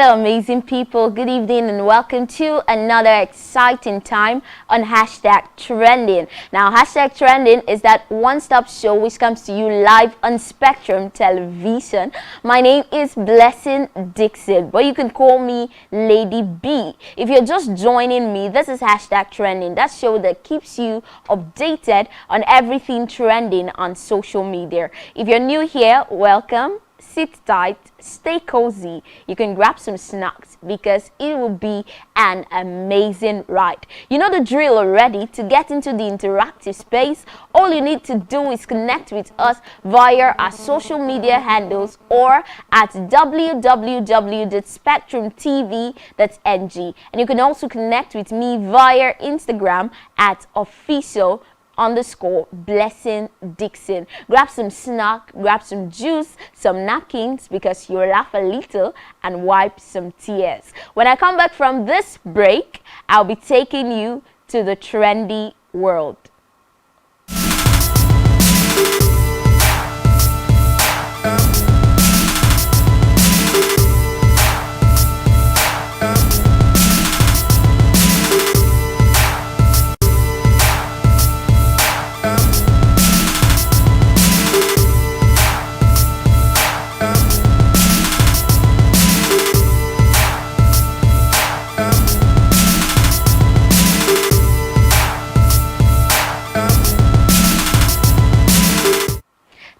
Hello amazing people, good evening and welcome to another exciting time on Hashtag Trending. Now Hashtag Trending is that one-stop show which comes to you live on Spectrum Television. My name is Blessing Dixon, but you can call me Lady B. If you're just joining me, this is Hashtag Trending, that show that keeps you updated on everything trending on social media. If you're new here, welcome. Sit tight, stay cozy. You can grab some snacks because it will be an amazing ride. You know the drill already. To get into the interactive space, all you need to do is connect with us via our social media handles or at www.spectrumtv.ng. And you can also connect with me via Instagram at official_Blessing Dixon. Grab some snack, grab some juice, some napkins because you'll laugh a little and wipe some tears. When I come back from this break, I'll be taking you to the trendy world.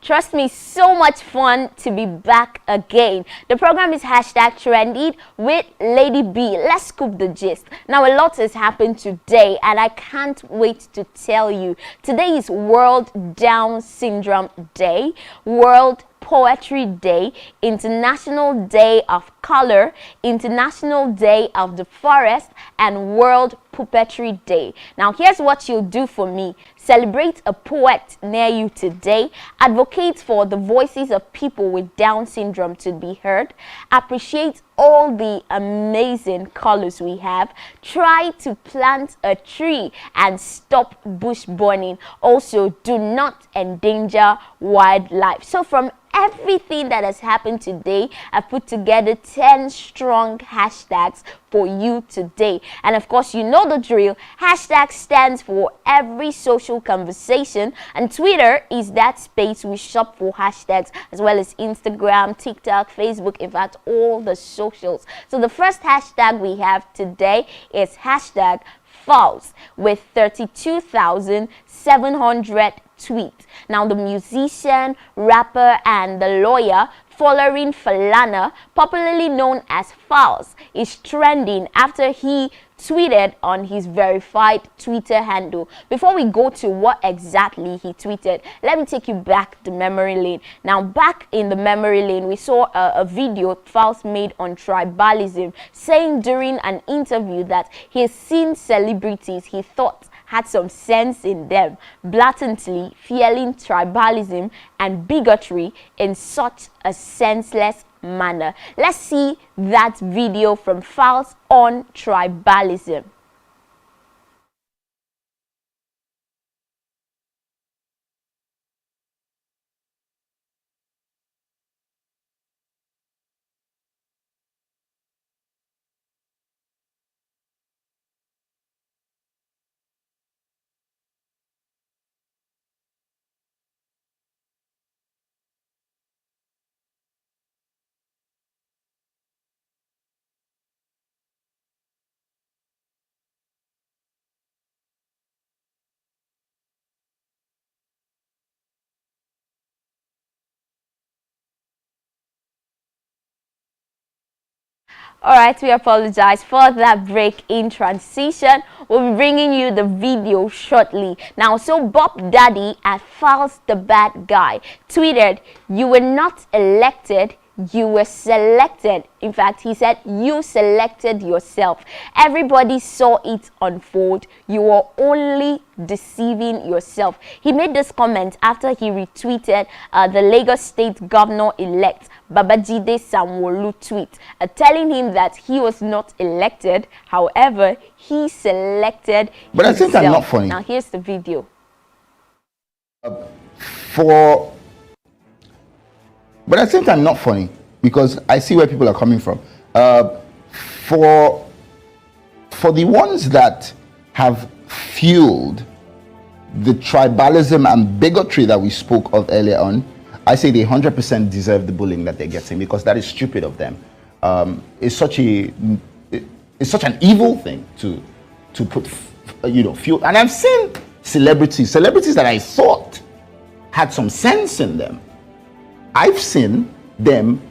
Trust me, so much fun to be back again. The program is Hashtag Trending with Lady B. Let's scoop the gist. Now, a lot has happened today, and I can't wait to tell you. Today is World Down Syndrome Day, World Poetry Day, International Day of Color, International Day of the Forest, and World Puppetry Day. Now, here's what you'll do for me. Celebrate a poet near you today. Advocate for the voices of people with Down syndrome to be heard. Appreciate all the amazing colors we have. Try to plant a tree and stop bush burning. Also, do not endanger wildlife. So from everything that has happened today, I've put together 10 strong hashtags for you today. And of course, you know the drill. Hashtag stands for every social conversation, and Twitter is that space we shop for hashtags, as well as Instagram, TikTok, Facebook, in fact, all the socials. So the first hashtag we have today is hashtag false with 32,700 tweets. Now, the musician, rapper, and the lawyer Following Falana, popularly known as Falz, is trending after he tweeted on his verified Twitter handle. Before we go to what exactly he tweeted, let me take you back the memory lane. Now, back in the memory lane, we saw a video Falz made on tribalism, saying during an interview that he has seen celebrities he thought had some sense in them, blatantly fueling tribalism and bigotry in such a senseless manner. Let's see that video from Falz on tribalism. Alright, we apologize for that break in transition. We'll be bringing you the video shortly. Now, so Bob Daddy at Falz the Bad Guy tweeted, "You were not elected, you were selected." In fact, he said, "You selected yourself. Everybody saw it unfold. You were only deceiving yourself." He made this comment after he retweeted the Lagos State Governor-elect Babajide Sanwo-Olu tweet, telling him that he was not elected. However, he selected But himself. I think I'm not funny. Now, here's the video. But I think I'm not funny because I see where people are coming from. For the ones that have fueled the tribalism and bigotry that we spoke of earlier on, I say they 100% deserve the bullying that they're getting, because that is stupid of them. It's such an evil thing to put, fuel. And I've seen celebrities that I thought had some sense in them. I've seen them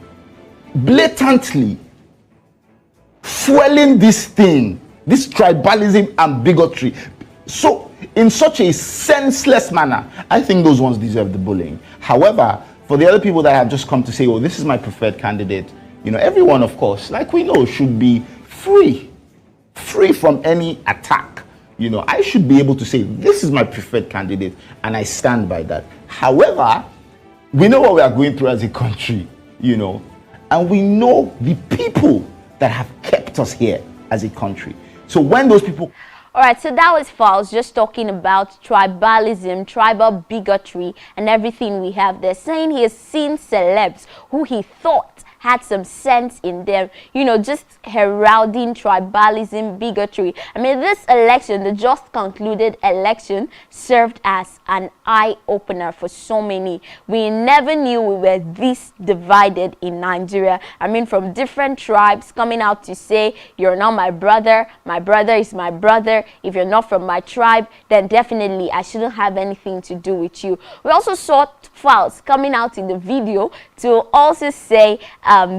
blatantly fueling this thing, this tribalism and bigotry, so in such a senseless manner. I think those ones deserve the bullying. However, for the other people that have just come to say, oh, this is my preferred candidate, everyone, of course, like we know, should be free from any attack. I should be able to say, this is my preferred candidate, and I stand by that. However, we know what we are going through as a country, and we know the people that have kept us here as a country. So when those people... All right, so that was Falz just talking about tribalism, tribal bigotry, and everything we have there, saying he has seen celebs who he thought had some sense in them, just heralding tribalism, bigotry. I mean, this election, the just concluded election, served as an eye-opener for so many. We never knew we were this divided in Nigeria. I mean, from different tribes coming out to say, you're not my brother is my brother. If you're not from my tribe, then definitely I shouldn't have anything to do with you. We also saw Falz coming out in the video to also say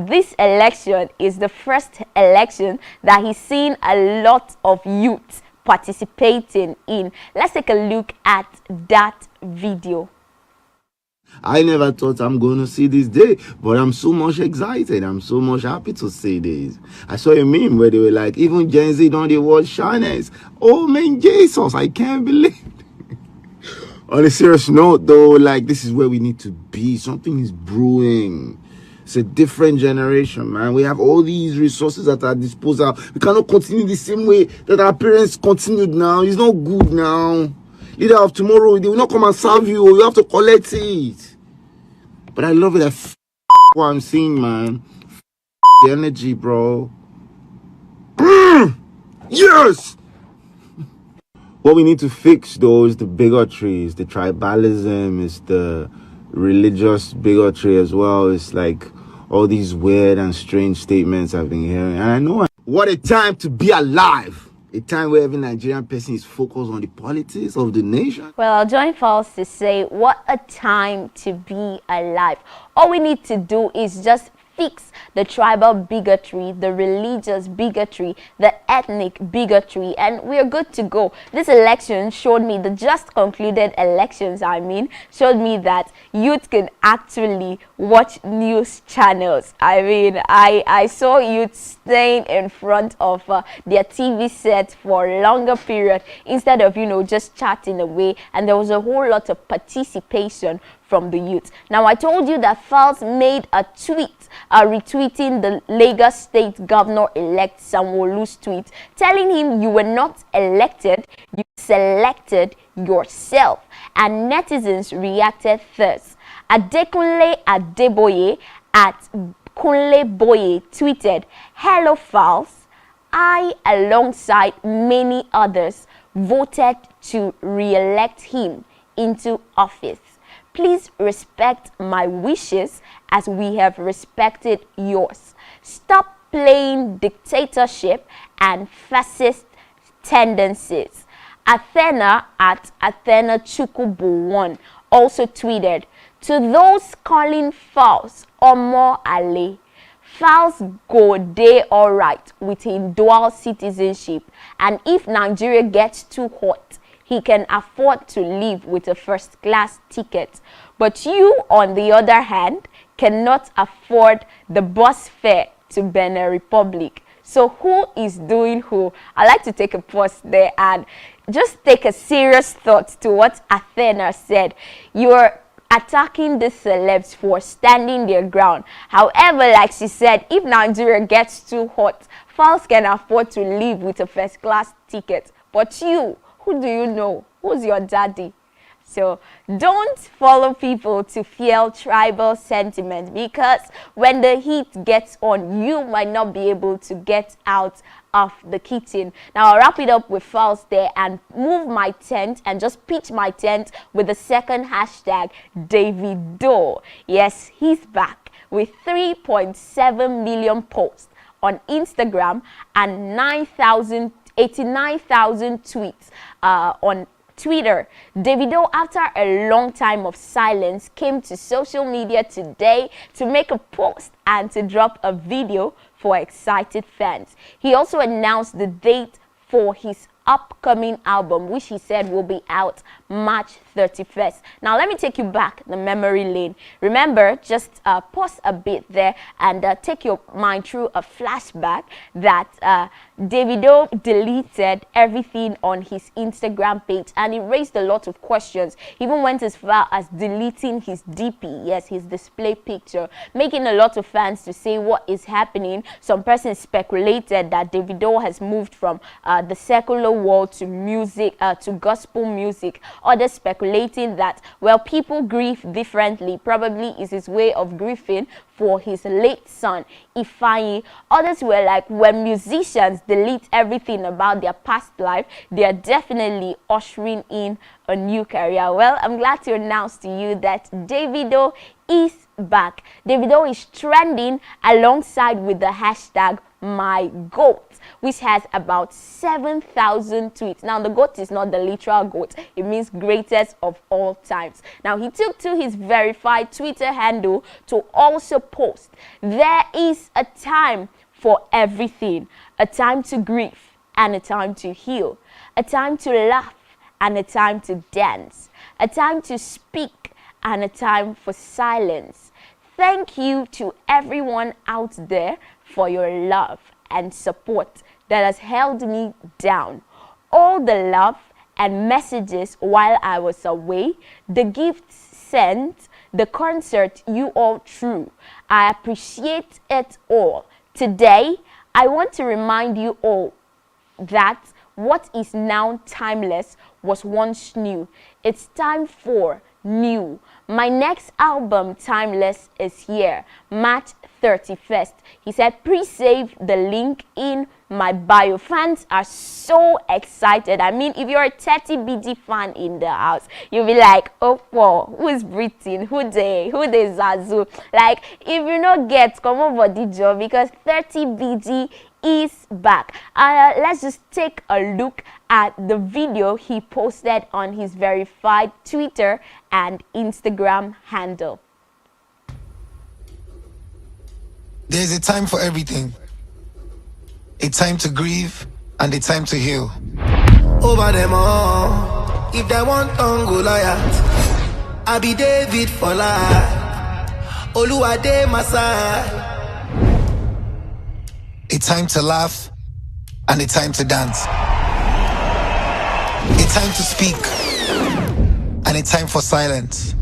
this election is the first election that he's seen a lot of youth participating in. Let's take a look at that video. I never thought I'm going to see this day, but I'm so much excited. I'm so much happy to see this. I saw a meme where they were like, even Gen Z don't they watch shyness. Oh man, Jesus, I can't believe. On a serious note though, like, this is where we need to be. Something is brewing. It's a different generation, man. We have all these resources at our disposal. We cannot continue the same way that our parents continued now. It's not good now. Leader of tomorrow, they will not come and serve you. You have to collect it. But I love it. What I'm seeing, man. The energy, bro. Yes! What we need to fix, though, is the bigotry, is the tribalism, is the religious bigotry as well. It's like all these weird and strange statements I've been hearing. And I know what a time to be alive. A time where every Nigerian person is focused on the politics of the nation. Well, I'll join Falz to say, what a time to be alive. All we need to do is just fix the tribal bigotry, the religious bigotry, the ethnic bigotry, and we're good to go. This election showed me, the just concluded elections, showed me that youth can actually watch news channels. I saw youth staying in front of their TV sets for a longer period instead of, just chatting away, and there was a whole lot of participation from the youth. Now, I told you that Falz made a tweet retweeting the Lagos State Governor-elect Sanwo-Olu's tweet, telling him you were not elected, you selected yourself. And netizens reacted thus. Adekunle Adeboye at Kunle Boye tweeted, "Hello Falz, I, alongside many others, voted to re-elect him into office. Please respect my wishes as we have respected yours. Stop playing dictatorship and fascist tendencies." Athena at Athena Chukwubu1 also tweeted, "To those calling Falz Omo Ale, Falz go dey alright with him dual citizenship, and if Nigeria gets too hot, he can afford to live with a first-class ticket. But you, on the other hand, cannot afford the bus fare to Benin Republic." So who is doing who? I like to take a pause there and just take a serious thought to what Athena said. You're attacking the celebs for standing their ground. However, like she said, if Nigeria gets too hot, Falz can afford to live with a first-class ticket. But you, who do you know? Who's your daddy? So don't follow people to fuel tribal sentiment, because when the heat gets on, you might not be able to get out of the kitchen. Now I'll wrap it up with false there and move my tent and just pitch my tent with the second hashtag, Davido. Yes, he's back with 3.7 million posts on Instagram and 89,000 tweets on Twitter. Davido, after a long time of silence, came to social media today to make a post and to drop a video for excited fans. He also announced the date for his upcoming album, which he said will be out March 31st. Now let me take you back the memory lane. Remember, just pause a bit there and take your mind through a flashback that Davido deleted everything on his Instagram page, and it raised a lot of questions. He even went as far as deleting his DP, yes, his display picture, making a lot of fans to say what is happening. Some persons speculated that Davido has moved from the secular world to music, to gospel music. Others speculating that, well, people grieve differently. Probably is his way of grieving for his late son, Ifeanyi. Others were like, when musicians delete everything about their past life, they are definitely ushering in a new career. Well, I'm glad to announce to you that Davido is back. Davido is trending alongside with the hashtag #MyGoat, which has about 7,000 tweets. Now, the goat is not the literal goat. It means greatest of all times. Now, he took to his verified Twitter handle to also post, there is a time for everything, a time to grieve and a time to heal, a time to laugh and a time to dance, a time to speak and a time for silence. Thank you to everyone out there for your love and support that has held me down. All the love and messages while I was away, the gifts sent, the concert you all threw. I appreciate it all. Today, I want to remind you all that what is now timeless was once new. It's time for new. My next album, Timeless, is here, March 31st. He said, pre-save the link in my bio. Fans are so excited. I mean, if you're a 30BG fan in the house, you'll be like, oh, whoa, who is breathing? Who they Zazu? Like, if you not get, come over the job, because 30BG is back. Let's just take a look at the video he posted on his verified Twitter and Instagram handle. There's a time for everything. A time to grieve and a time to heal. Over them all, if they want Goliath, I be David for life. Oluwade my side. A time to laugh and a time to dance. A time to speak and a time for silence.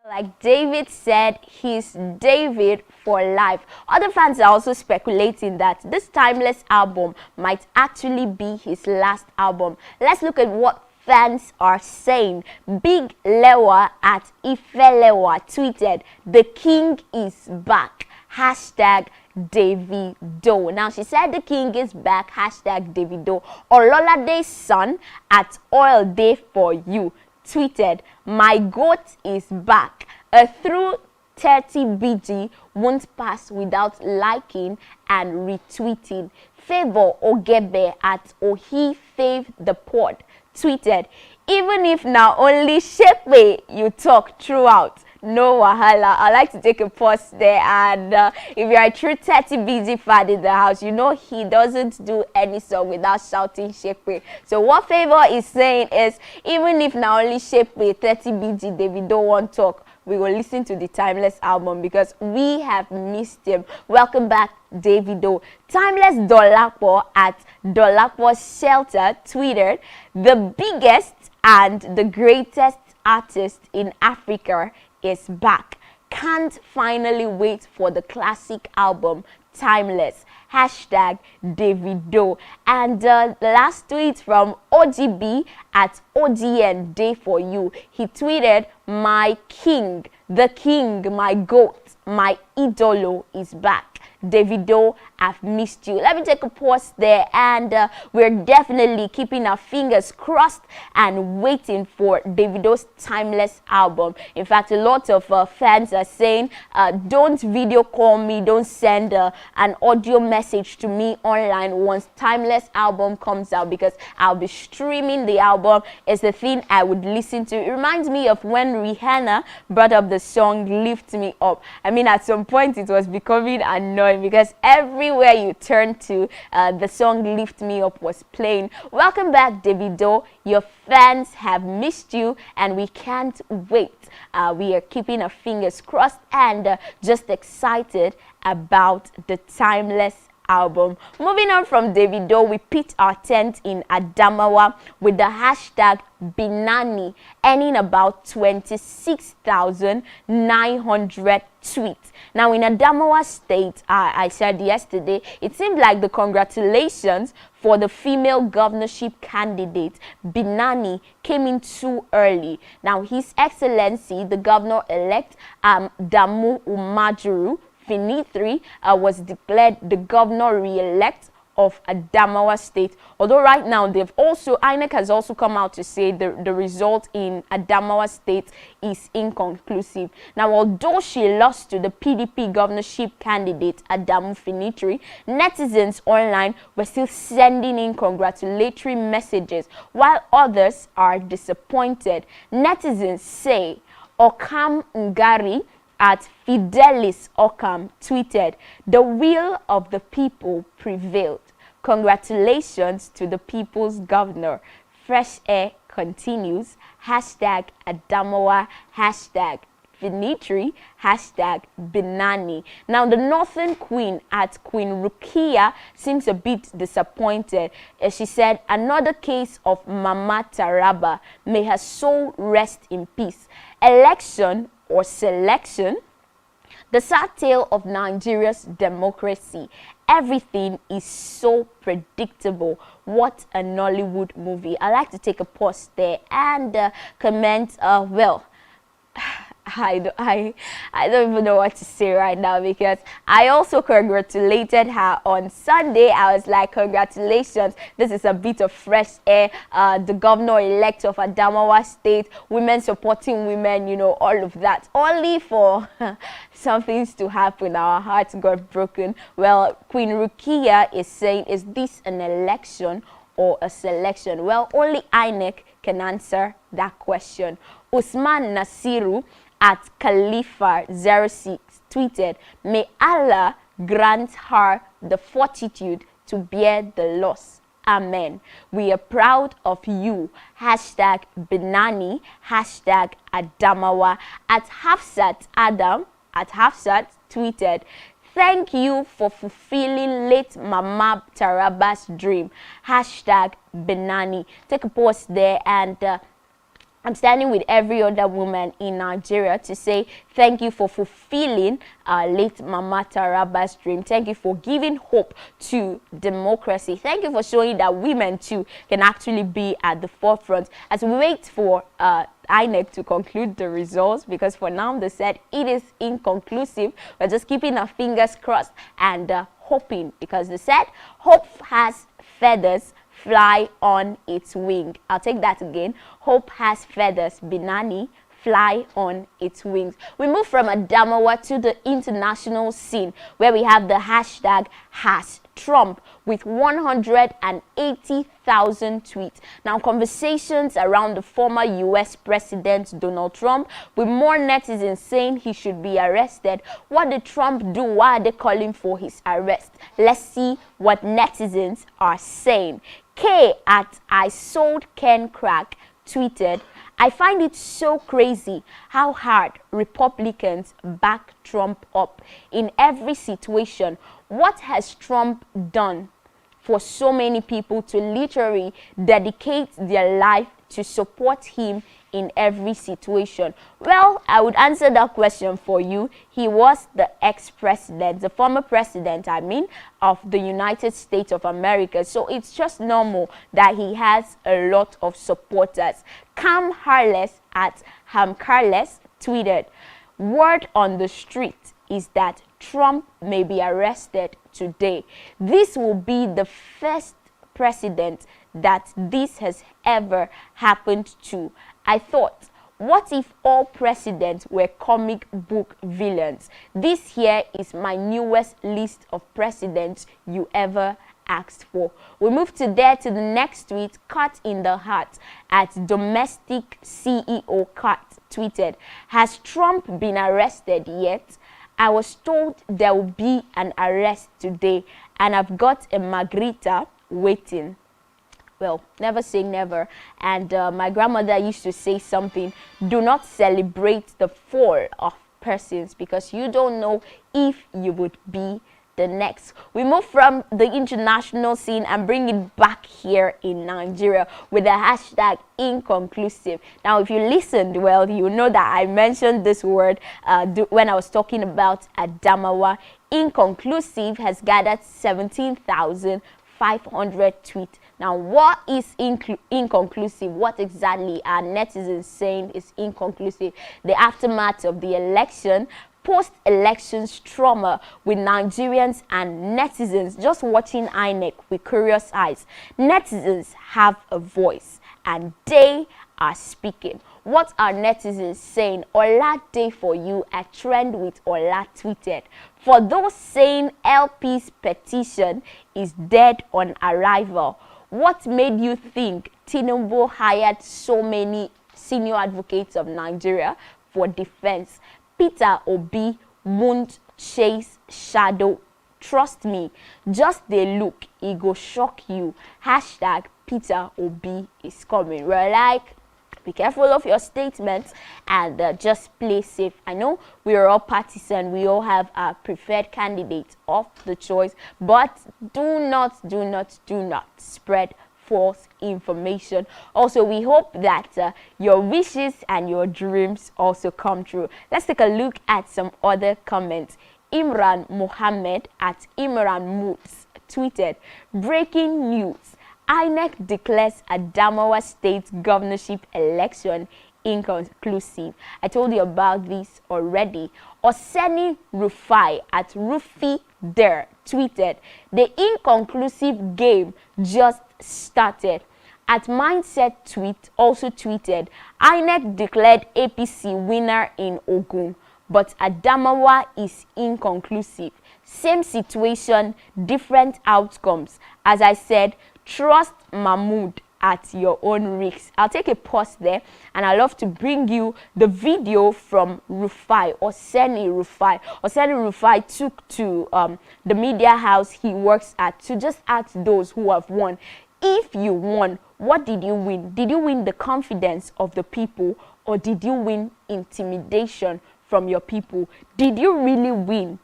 Like David said, he's David for life. Other fans are also speculating that this timeless album might actually be his last album. Let's look at what fans are saying. Big Lewa at Ifelewa tweeted, "The king is back. Hashtag Davido." Now, she said the king is back. Hashtag Davido. Ololade's son at Oil Day for You tweeted, "My goat is back. A through 30BG won't pass without liking and retweeting." Favor Ogebe at Ohi Fave the Pod tweeted, "Even if now only Shepe you talk throughout, no wahala." I like to take a pause there, and if you're a true 30BG fan in the house, you know he doesn't do any song without shouting Shepe. So what Favor is saying is, even if now only Shepe 30BG Davido won't talk, we will listen to the Timeless album because we have missed him. Welcome back, Davido. Timeless Dolapo at Dolapo Shelter tweeted, "The biggest and the greatest artist in Africa is back. Can't finally wait for the classic album timeless. Hashtag Davido. And the last tweet from OGB at OGN Day for You. He tweeted, "My king, the king, my goat, my idolo is back. Davido, I've missed you." Let me take a pause there, and we're definitely keeping our fingers crossed and waiting for Davido's timeless album. In fact, a lot of fans are saying, don't video call me, don't send an audio message to me online once timeless album comes out, because I'll be streaming the album. It's the thing I would listen to. It reminds me of when Rihanna brought up the song Lift Me Up. I mean, at some point it was becoming annoying because everywhere you turn to, the song Lift Me Up was playing. Welcome back, Davido. Your fans have missed you and we can't wait. We are keeping our fingers crossed and just excited about the timeless album. Moving on from Davido, we pitch our tent in Adamawa with the hashtag Binani, earning about 26,900 tweets. Now in Adamawa State, I said yesterday, it seemed like the congratulations for the female governorship candidate Binani came in too early. Now His Excellency, the governor-elect Damu Umajuru Finitri was declared the governor re-elect of Adamawa State. Although right now INEC has also come out to say the result in Adamawa State is inconclusive. Now, although she lost to the PDP governorship candidate Adamu Finitri, netizens online were still sending in congratulatory messages, while others are disappointed. Netizens say Okam Ngari at Fidelis Okam tweeted, "The will of the people prevailed. Congratulations to the people's governor. Fresh air continues. Hashtag Adamawa. Hashtag Finitri. Hashtag Binani." Now, the Northern Queen at Queen Rukia seems a bit disappointed. She said, "Another case of Mama Taraba. May her soul rest in peace. Election or selection, the sad tale of Nigeria's democracy. Everything is so predictable. What a Nollywood movie." I like to take a pause there and comment, well, I don't even know what to say right now, because I also congratulated her on Sunday. I was like, congratulations, this is a bit of fresh air. The governor-elect of Adamawa State, women supporting women, you know, all of that. Only for some things to happen, our hearts got broken. Well, Queen Rukia is saying, is this an election or a selection? Well, only INEC can answer that question. Usman Nasiru at Khalifa06 tweeted, "May Allah grant her the fortitude to bear the loss. Amen. We are proud of you. Hashtag Binani. Hashtag Adamawa." At Hafsat Adam, at Hafsat tweeted, "Thank you for fulfilling late Mama Taraba's dream. Hashtag Binani." Take a pause there, and I'm standing with every other woman in Nigeria to say thank you for fulfilling late Mama Taraba's dream. Thank you for giving hope to democracy. Thank you for showing that women too can actually be at the forefront. As we wait for INEC to conclude the results, because for now they said it is inconclusive. We're just keeping our fingers crossed and hoping, because they said hope has feathers, fly on its wing. I'll take that again. Hope has feathers, Binani, fly on its wings. We move from Adamawa to the international scene, where we have the hashtag #Trump with 180,000 tweets. Now, conversations around the former US President Donald Trump, with more netizens saying he should be arrested. What did Trump do? Why are they calling for his arrest? Let's see what netizens are saying. K at I sold Ken Crack tweeted, "I find it so crazy how hard Republicans back Trump up in every situation. What has Trump done for so many people to literally dedicate their life to support him in every situation? Well, I would answer that question for you. He was the ex-president, the former president, of the United States of America. So it's just normal that he has a lot of supporters. Cam Harless at Ham Carless tweeted, "Word on the street is that Trump may be arrested today. This will be the first president that this has ever happened to. I thought, what if all presidents were comic book villains? This here is my newest list of presidents you ever asked for." We move to the next tweet. Cut in the Heart at Domestic CEO Cut tweeted, "Has Trump been arrested yet? I was told there will be an arrest today and I've got a margarita waiting." Well, never say never. And my grandmother used to say something, do not celebrate the fall of persons because you don't know if you would be the next. We move from the international scene and bring it back here in Nigeria with the hashtag inconclusive. Now, if you listened well, you know that I mentioned this word when I was talking about Adamawa. Inconclusive has gathered 17,500 tweets. Now, what is inconclusive? What exactly are netizens saying is inconclusive? The aftermath of the election, post-election trauma with Nigerians and netizens just watching INEC with curious eyes. Netizens have a voice and they are speaking. What are netizens saying? Ola day for you, a trend with Ola tweeted. For those saying LP's petition is dead on arrival, what made you think Tinubu hired so many senior advocates of Nigeria for defense? Peter Obi won't chase shadow. Trust me, just they look, it go shock you. Hashtag Peter Obi is coming. We're like, be careful of your statements and just play safe. I know we are all partisan. We all have our preferred candidate of the choice, but do not spread false information. Also, we hope that your wishes and your dreams also come true. Let's take a look at some other comments. Imran Mohammed at Imran Moods tweeted, breaking news. INEC declares Adamawa State governorship election inconclusive. I told you about this already. Oseni Rufai at Rufi there tweeted, the inconclusive game just started. At Mindset Tweet also tweeted, INEC declared APC winner in Ogun, but Adamawa is inconclusive. Same situation, different outcomes. As I said, trust Mahmood at your own risk. I'll take a pause there and I'd love to bring you the video from Rufai, Oseni Rufai. Oseni Rufai took to the media house he works at to just ask those who have won. If you won, what did you win? Did you win the confidence of the people or did you win intimidation from your people? Did you really win?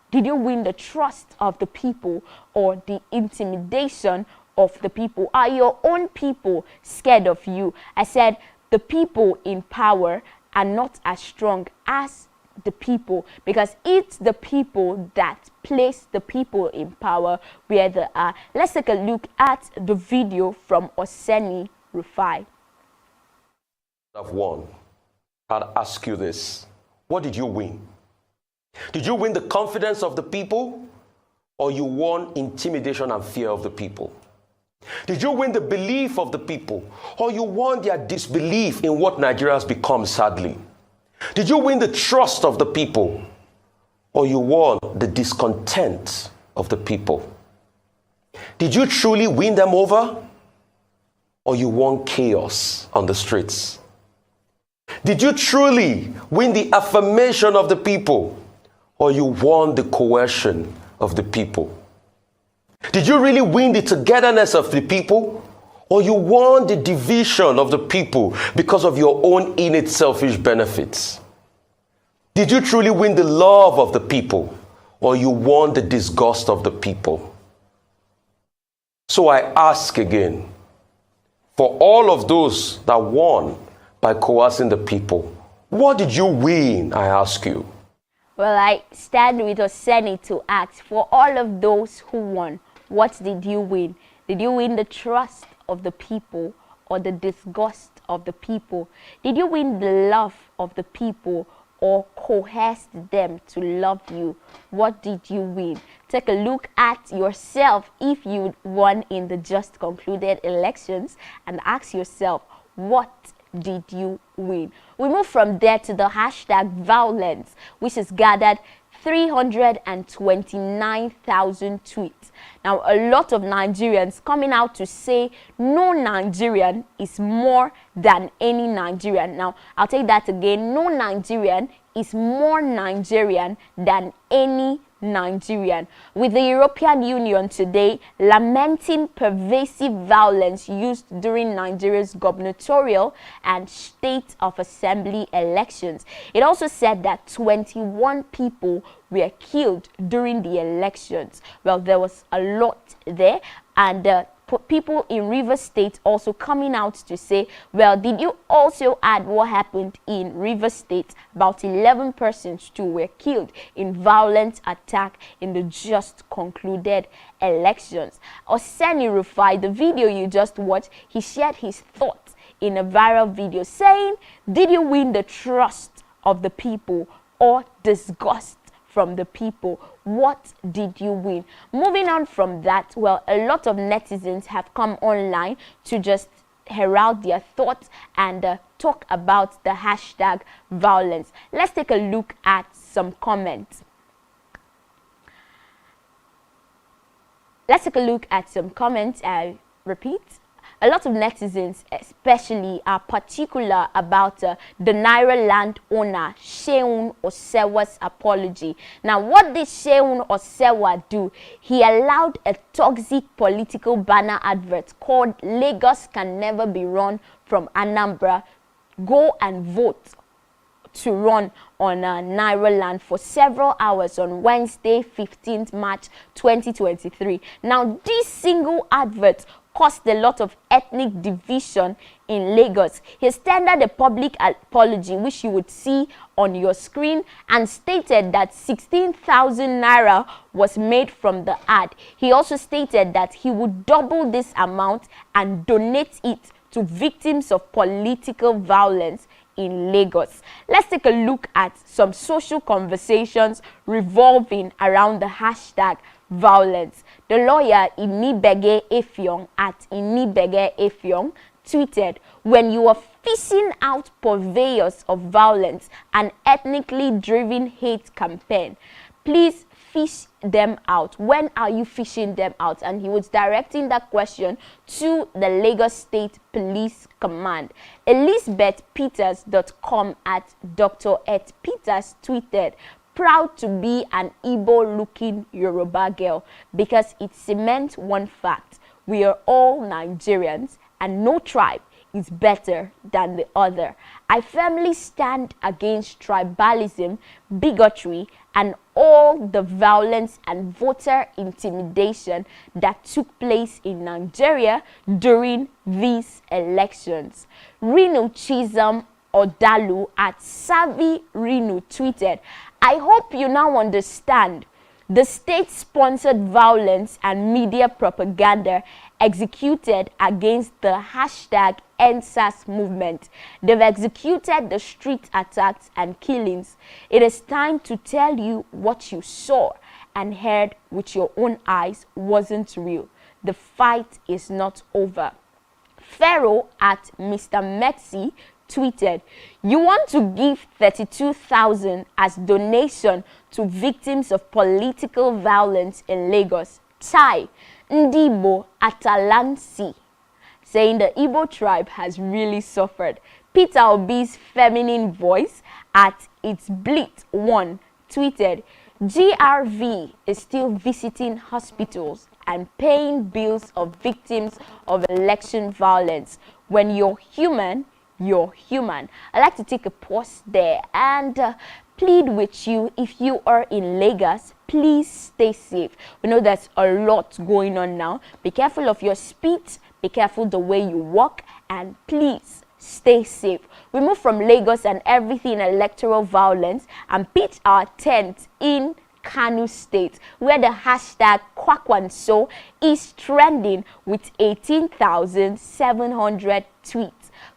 Did you win the trust of the people or the intimidation of the people? Are your own people scared of you? I said the people in power are not as strong as the people because it's the people that place the people in power where they are. Let's take a look at the video from Oseni Rufai. I've won. I'd ask you this. What did you win? Did you win the confidence of the people or you won intimidation and fear of the people? Did you win the belief of the people or you won their disbelief in what Nigeria has become sadly? Did you win the trust of the people or you won the discontent of the people? Did you truly win them over or you won chaos on the streets? Did you truly win the affirmation of the people or you won the coercion of the people? Did you really win the togetherness of the people or you won the division of the people because of your own innate selfish benefits? Did you truly win the love of the people or you won the disgust of the people? So I ask again, For all of those that won by coercing the people, what did you win, I ask you? Well, I stand with Oseni to ask, for all of those who won, what did you win? Did you win the trust of the people or the disgust of the people? Did you win the love of the people or coerced them to love you? What did you win? Take a look at yourself if you won in the just concluded elections and ask yourself, what did you win? We move from there to the hashtag violence, which has gathered 329,000 tweets. Now, a lot of Nigerians coming out to say no Nigerian is more than any Nigerian. Now, I'll take that again. No Nigerian is more Nigerian than any Nigerian. With the European Union today lamenting pervasive violence used during Nigeria's gubernatorial and state of assembly elections. It also said that 21 people were killed during the elections. Well, there was a lot there, and people in Rivers State also coming out to say, well, did you also add what happened in Rivers State? About 11 persons too were killed in violent attack in the just concluded elections. Oseni Rufai, the video you just watched, he shared his thoughts in a viral video saying, did you win the trust of the people or disgust from the people? What did you win? Moving on from that, well, a lot of netizens have come online to just herald their thoughts and talk about the hashtag violence. Let's take a look at some comments. I repeat. A lot of netizens especially are particular about the Naira landowner Sheun Osewa's apology. Now, what did Sheun Osewa do? He allowed a toxic political banner advert called "Lagos can never be run from Anambra. Go and vote" to run on Naira land for several hours on Wednesday, 15th March 2023. Now, this single advert caused a lot of ethnic division in Lagos. He tendered a public apology, which you would see on your screen, and stated that 16,000 naira was made from the ad. He also stated that he would double this amount and donate it to victims of political violence in Lagos. Let's take a look at some social conversations revolving around the hashtag violence. The lawyer Inibege Effiong at Inibege Effiong tweeted, when you are fishing out purveyors of violence and ethnically driven hate campaign, please fish them out. When are you fishing them out? And he was directing that question to the Lagos State Police Command. ElizabethPeters.com at Dr. Ed Peters tweeted, proud to be an Igbo-looking Yoruba girl because it cements one fact: we are all Nigerians and no tribe is better than the other. I firmly stand against tribalism, bigotry, and all the violence and voter intimidation that took place in Nigeria during these elections. Rino Chisholm Odalu at Savvy Rino tweeted, I hope you now understand the state-sponsored violence and media propaganda executed against the hashtag EndSARS movement. They've executed the street attacks and killings. It is time to tell you what you saw and heard with your own eyes wasn't real. The fight is not over. Pharaoh at Mr. Metsi tweeted, you want to give 32,000 as donation to victims of political violence in Lagos. Chai, Ndibo Atalansi, saying the Igbo tribe has really suffered. Peter Obi's feminine voice at It's Bleat 1 tweeted, GRV is still visiting hospitals and paying bills of victims of election violence. When you're human, you're human. I'd like to take a pause there and plead with you, if you are in Lagos, please stay safe. We know there's a lot going on now. Be careful of your speed, be careful the way you walk, and please stay safe. We move from Lagos and everything electoral violence and pitch our tent in Kano State, where the hashtag Kwakwanso is trending with 18,700 tweets.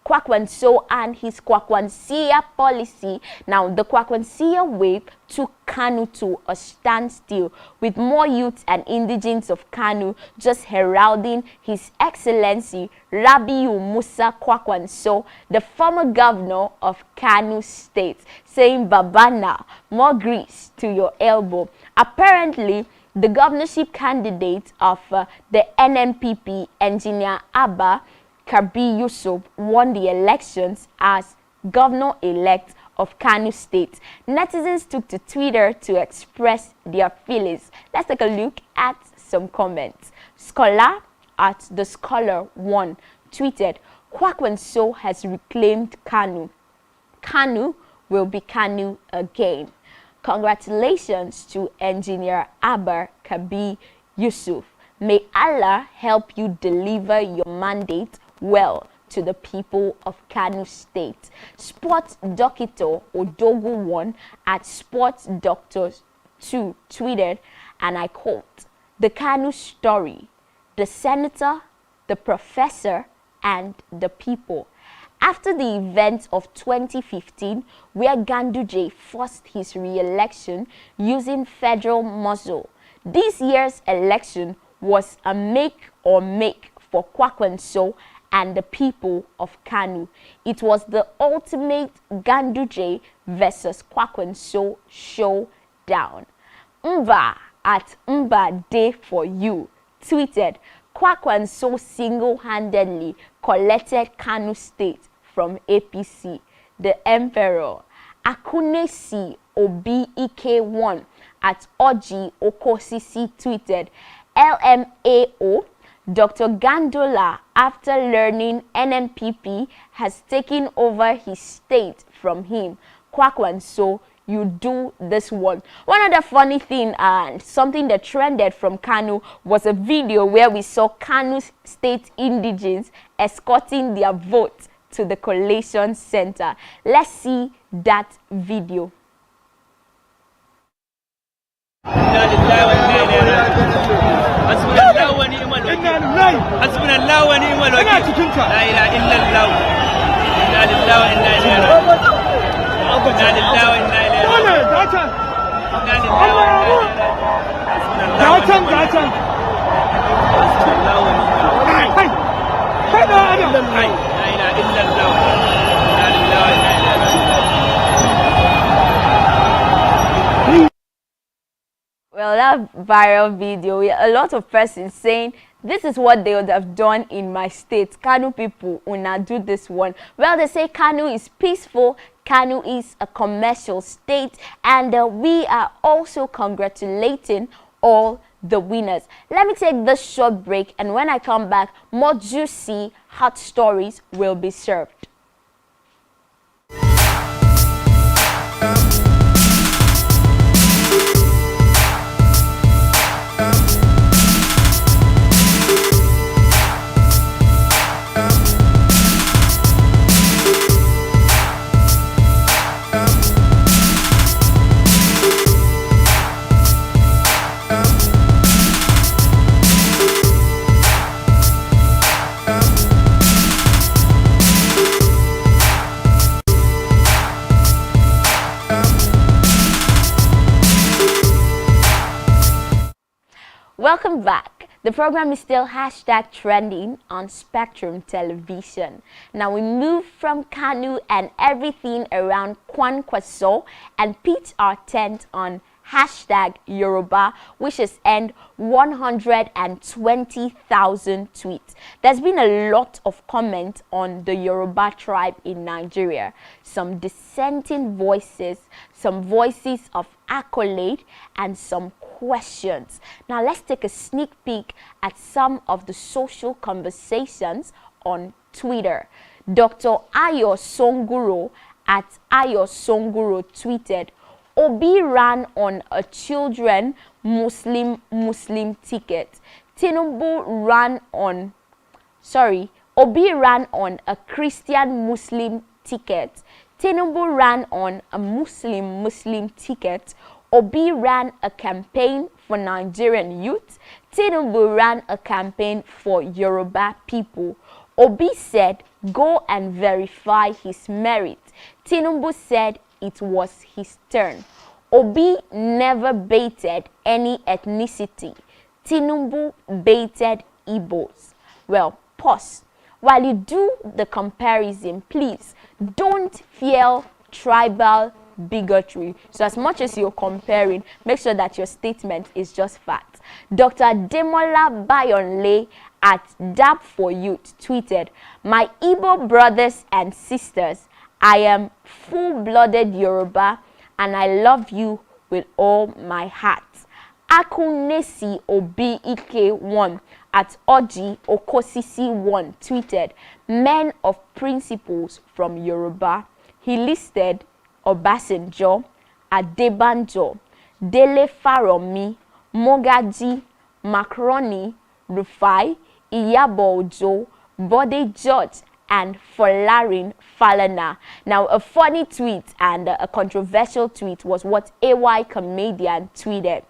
Kwakwanso and his Kwakwansia policy. Now, the Kwakwansia wave took Kano to a standstill, with more youths and indigenes of Kano just heralding His Excellency Rabiu Musa Kwakwanso, the former governor of Kano State, saying, "Babana, more grease to your elbow." Apparently, the governorship candidate of the NNPP, Engineer Abba Kabi Yusuf, won the elections as governor-elect of Kano State. Netizens took to Twitter to express their feelings. Let's take a look at some comments. Scholar at the Scholar1 tweeted, "Kwakwanso has reclaimed Kano. Kano will be Kano again. Congratulations to Engineer Abba Kabi Yusuf. May Allah help you deliver your mandate well to the people of Kano State." Sports Doctor Odogu1 at Sports Doctor 2 tweeted, and I quote, "The Kano story, the senator, the professor, and the people." After the events of 2015, where Ganduje forced his re-election using federal muscle, this year's election was a make or make for Kwakwanso and the people of Kano. It was the ultimate Ganduje versus Kwakwanso showdown. Mba at Mba Day for You tweeted, "Kwakwanso single-handedly collected Kano State from APC. The Emperor." Akunesi Obi Ike1 at Oji Okosisi tweeted, "LMAO, Dr. Gandola, after learning NNPP has taken over his state from him. Kwakwanso, you do this one." One other funny thing and something that trended from Kano was a video where we saw Kano State indigenes escorting their vote to the collation center. Let's see that video. حسبنا الله ونعم الوكيل لا اله الا الله انا لله وانا اليه راجعون انا لله وانا اليه راجعون انا لله وانا اليه راجعون حسبنا الله ونعم الوكيل لا اله الا الله انا لله وانا اليه راجعون. Well, that viral video, a lot of persons saying this is what they would have done in my state. Kano people will not do this one. Well, they say Kano is peaceful, Kano is a commercial state, and we are also congratulating all the winners. Let me take this short break, and when I come back, more juicy hot stories will be served. Welcome back. The program is still #trending on Spectrum Television. Now we move from Kano and everything around Kwankwaso and pitch our tent on #Yoruba, which has earned 120,000 tweets. There's been a lot of comment on the Yoruba tribe in Nigeria. Some dissenting voices, some voices of accolade, and some questions. Now let's take a sneak peek at some of the social conversations on Twitter. Dr. Ayo Songuro at Ayo Songuro tweeted, Obi ran on a children Muslim ticket. Tinubu ran on, Obi ran on a Christian Muslim ticket. Tinubu ran on a Muslim ticket. Obi ran a campaign for Nigerian youth. Tinubu ran a campaign for Yoruba people. Obi said, go and verify his merit. Tinubu said it was his turn. Obi never baited any ethnicity. Tinubu baited Igbos. Well, pause. While you do the comparison, please don't fuel tribal bigotry. So as much as you're comparing, make sure that your statement is just fact. Dr. Demola Bayonle at Dap for Youth tweeted, my Igbo brothers and sisters, I am full-blooded Yoruba and I love you with all my heart. Akunesi Obi Ike 1 at Oji Okosisi 1 tweeted, men of principles from Yoruba. He listed Obasanjo, Adebanjo, Dele Faromi, Mogaji, Macaroni, Rufai, Iyabo Ojo, Bode George, and Folarin Falana. Now, a funny tweet and a controversial tweet was what AY comedian tweeted.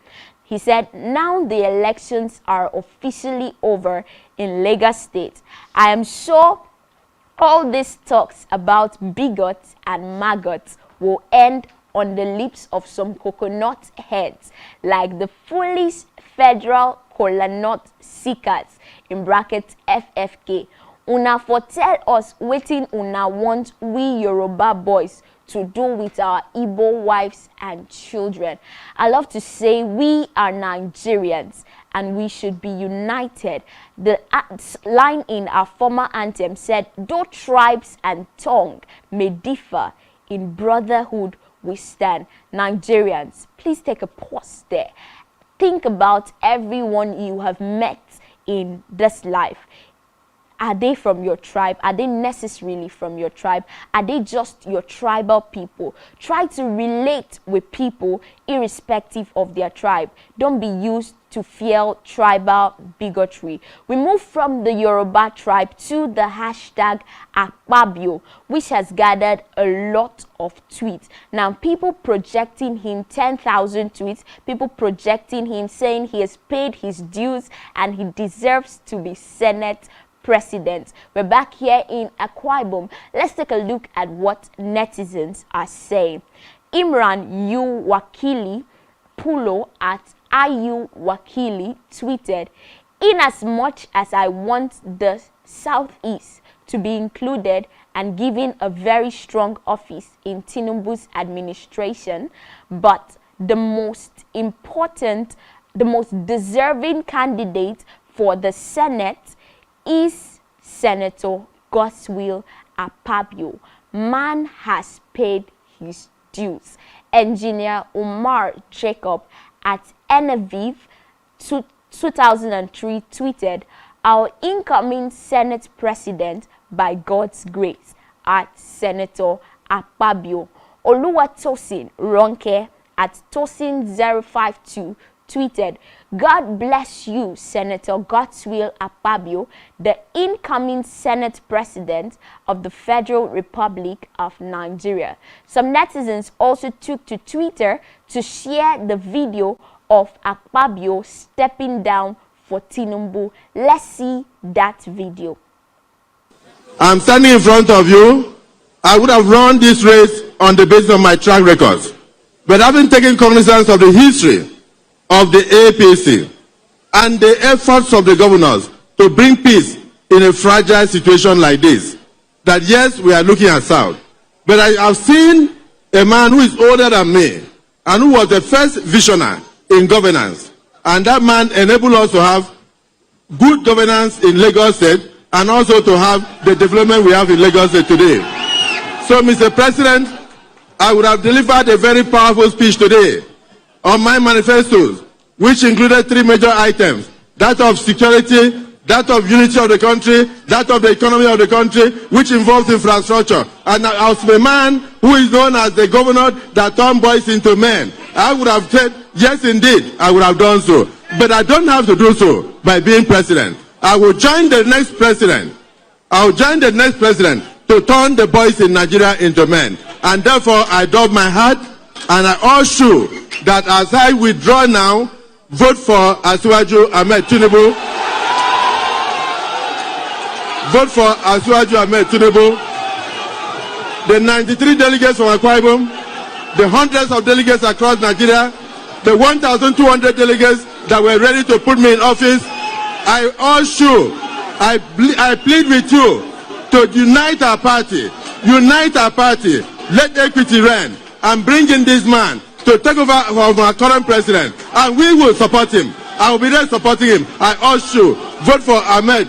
He said, now the elections are officially over in Lagos State. I am sure all these talks about bigots and maggots will end on the lips of some coconut heads like the foolish federal kola nut seekers, in brackets FFK. Una for tell us wetin una want we Yoruba boys to do with our Igbo wives and children. I love to say we are Nigerians and we should be united. The line in our former anthem said, though tribes and tongue may differ, in brotherhood we stand. Nigerians, please take a pause there. Think about everyone you have met in this life. Are they from your tribe? Are they necessarily from your tribe? Are they just your tribal people? Try to relate with people irrespective of their tribe. Don't be used to fuel tribal bigotry. We move from the Yoruba tribe to the hashtag Akpabio, which has gathered a lot of tweets. Now, people projecting him 10,000 tweets, people projecting him saying he has paid his dues and he deserves to be Senate President. We're back here in Akwa Ibom. Let's take a look at what netizens are saying. Imran Yu Wakili Pulo at IU Wakili tweeted, in as much as I want the Southeast to be included and given a very strong office in Tinubu's administration, but the most important, the most deserving candidate for the Senate is Senator Godswill Akpabio. Man has paid his dues. Engineer Umar Jacob at Eneviv 2003 tweeted, our incoming Senate President by God's grace at Senator Akpabio. Oluwatosin Ronke at Tosin052 tweeted, God bless you, Senator Godswill Akpabio, the incoming Senate President of the Federal Republic of Nigeria. Some netizens also took to Twitter to share the video of Akpabio stepping down for Tinubu. Let's see that video. I'm standing in front of you. I would have run this race on the basis of my track records. But having taken cognizance of the history of the APC and the efforts of the governors to bring peace in a fragile situation like this, that yes, we are looking at South, but I have seen a man who is older than me and who was the first visionary in governance, and that man enabled us to have good governance in Lagos State and also to have the development we have in Lagos State today. So, Mr. President, I would have delivered a very powerful speech today on my manifestos, which included 3 major items: that of security, that of unity of the country, that of the economy of the country, which involves infrastructure. And as a man who is known as the governor that turned boys into men, I would have said, yes, indeed, I would have done so. But I don't have to do so by being president. I will join the next president. I will join the next president to turn the boys in Nigeria into men. And therefore, I dub my heart and I assure you that as I withdraw now, vote for Asiwaju Ahmed Tinubu. Vote for Asiwaju Ahmed Tinubu. The 93 delegates from Akwa Ibom, the hundreds of delegates across Nigeria, the 1,200 delegates that were ready to put me in office, I assure you, I plead with you to unite our party. Unite our party. Let equity reign and bring in this man to take over from our current president. And we will support him. I will be there supporting him. I assure you, vote for Ahmed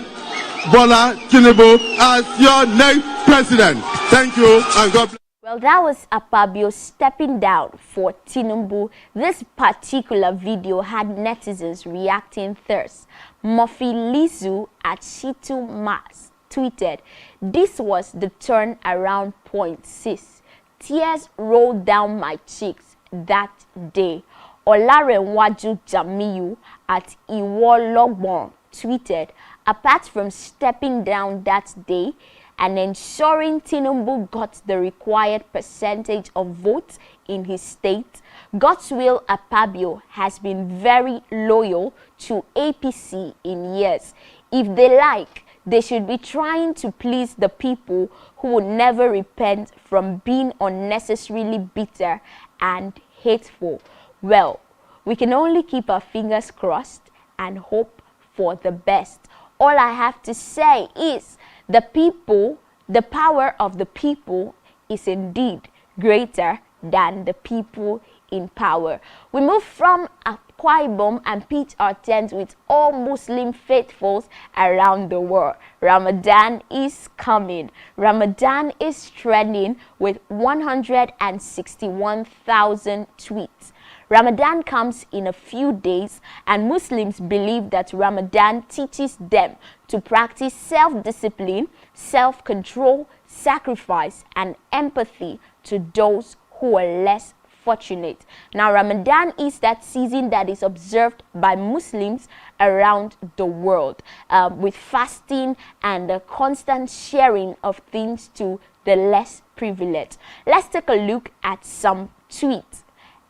Bola Tinubu as your next president. Thank you and God bless. Well, that was Akpabio stepping down for Tinubu. This particular video had netizens reacting thirst. Murphy Lizu at Shitu Mas tweeted, "This was the turn around point, sis. Tears rolled down my cheeks that day." Olarenwaju Jamiu at Iwologbon tweeted, "Apart from stepping down that day and ensuring Tinubu got the required percentage of votes in his state, Godswill Akpabio has been very loyal to APC in years. If they like, they should be trying to please the people who will never repent from being unnecessarily bitter and hateful." Well, we can only keep our fingers crossed and hope for the best. All I have to say is the people, the power of the people is indeed greater than the people in power. We move from Akwa Ibom and pitch our tent with all Muslim faithfuls around the world. Ramadan is coming. Ramadan is trending with 161,000 tweets. Ramadan comes in a few days, and Muslims believe that Ramadan teaches them to practice self-discipline, self-control, sacrifice, and empathy to those who are less fortunate. Now, Ramadan is that season that is observed by Muslims around the world with fasting and a constant sharing of things to the less privileged. Let's take a look at some tweets.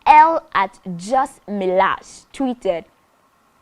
L at Just Milash tweeted,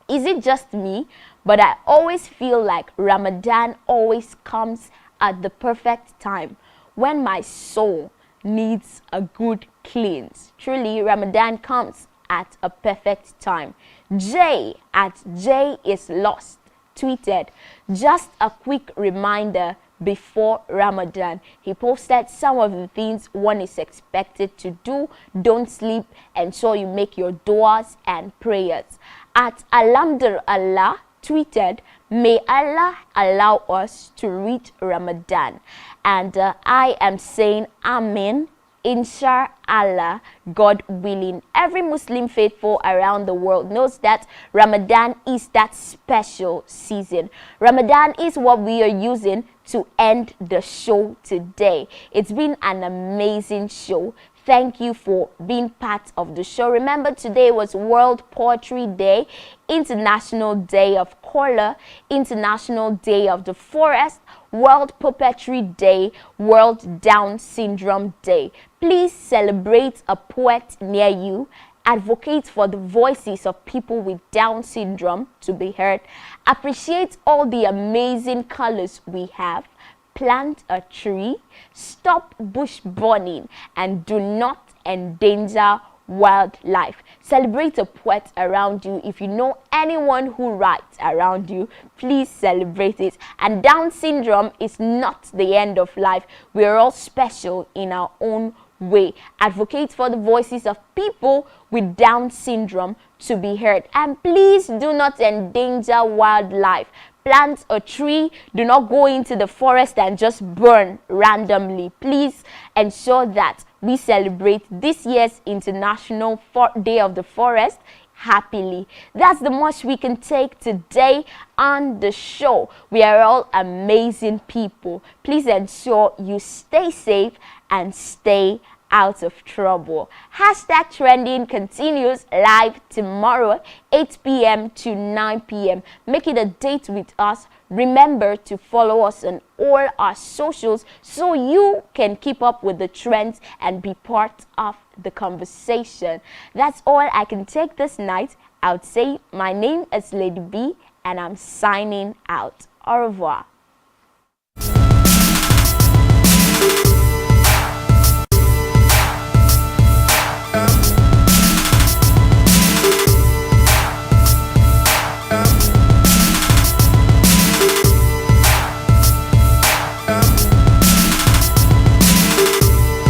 "Is it just me? But I always feel like Ramadan always comes at the perfect time when my soul needs a good cleanse." Truly, Ramadan comes at a perfect time. J at J is Lost tweeted, "Just a quick reminder before Ramadan." He posted some of the things one is expected to do. Don't sleep, ensure you make your du'as and prayers. At Alhamdulillah tweeted, "May Allah allow us to reach Ramadan." And I am saying Amen, Inshallah, God willing. Every Muslim faithful around the world knows that Ramadan is that special season. Ramadan is what we are using to end the show today. It's been an amazing show. Thank you for being part of the show. Remember, today was World Poetry Day, International Day of Color, International Day of the Forest, World Puppetry Day, World Down Syndrome Day. Please celebrate a poet near you. Advocate for the voices of people with Down syndrome to be heard. Appreciate all the amazing colors we have. Plant a tree. Stop bush burning, and do not endanger wildlife. Celebrate a poet around you. If you know anyone who writes around you, please celebrate it. And Down syndrome is not the end of life. We're all special in our own way. Advocate for the voices of people with Down syndrome to be heard. And please do not endanger wildlife. Plant a tree. Do not go into the forest and just burn randomly. Please ensure that we celebrate this year's International Day of the Forest happily. That's the most we can take today on the show. We are all amazing people. Please ensure you stay safe and stay out of trouble. Hashtag Trending continues live tomorrow, 8 p.m. to 9 p.m. Make it a date with us. Remember to follow us on all our socials so you can keep up with the trends and be part of the conversation. That's all I can take this night. I would say my name is Lady B and I'm signing out. Au revoir.